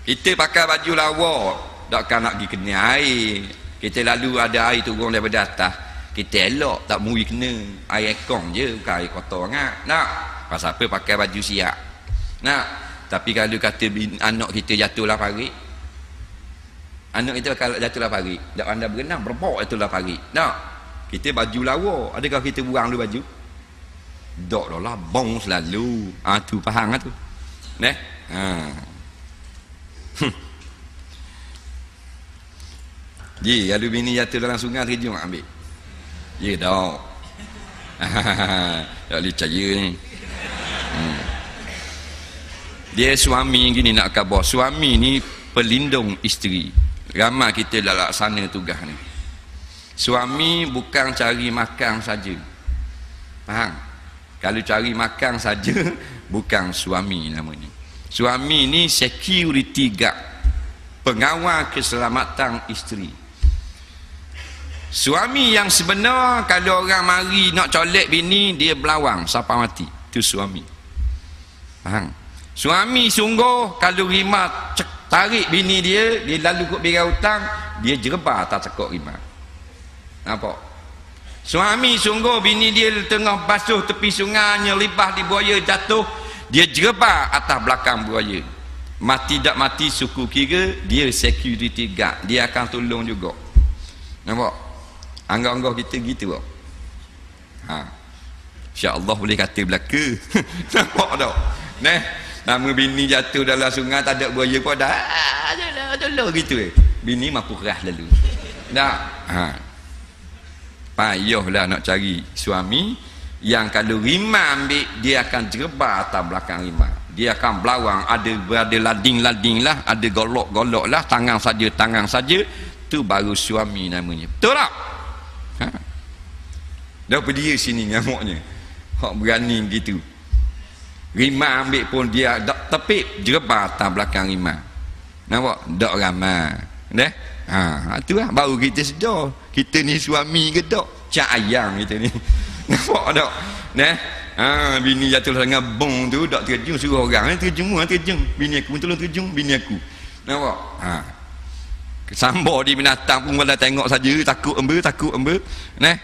Kita pakai baju lawa, takkan nak pergi kena air. Kita lalu ada air turun daripada atas, kita elok tak muri kena air ekong je, bukan air kotor sangat. Nak pasal apa pakai baju siap. Nak, tapi kalau kata anak kita jatuhlah parit, anak kita kalau jatuhlah parit, tak pandai berenang, berbok jatuhlah parit. Nak, kita baju lawa, adakah kita buang dulu baju? Tak lah, bong selalu. Tu faham lah tu. Neh. Ji, kalau bini jatuh dalam sungai terjun ambil. Ya dah. Tak boleh percaya ni. Dia suami gini nak khabar. Suami ni pelindung isteri. Ramai kita dah laksana tugas ni. Suami bukan cari makan saja. Faham? Kalau cari makan saja, bukan suami namanya. Suami ni security guard, pengawal keselamatan isteri. Suami yang sebenar, kalau orang mari nak colek bini, dia berlawang sampai mati. Itu suami. Faham? Suami sungguh, kalau rimah tarik bini dia lalu kot berai hutang, dia jerebar atas cekok rimah. Nampak? Suami sungguh, bini dia tengah basuh tepi sungai, nyelibah di buaya jatuh, dia jerebar atas belakang buaya. Mati tak mati suku kira, dia security guard, dia akan tolong juga. Nampak? Anggap-anggap kita gitu. InsyaAllah boleh kata belaka. Nampak tak? Nah, nama bini jatuh dalam sungai, tak ada buaya pun dah. Tolong gitu. Bini mampu kerah lalu. Tak? Payahlah nak cari suami yang kalau rimah ambil, dia akan jerebar atas belakang rimah. Dia akan berlawang, ada lading-lading lah, ada golok-golok lah, tangan saja. Tu baru suami namanya. Betul tak? Daripada dia sini ngamuknya. Hak berani gitu. Rimah ambil pun dia tepik jerebar atas belakang rimah. Nampak? Tak ramai. Dah? Tu lah baru kita sedar. Kita ni suami ke tak? Cak ayam kita ni. Nampak tak? Nah, bini jatuh dengan bong tu, tak terjun, suruh orang terjun. Bini aku tolong terjun, bini aku. Nampak? Sambar di binatang pun malah tengok saja, takut ember. Nah.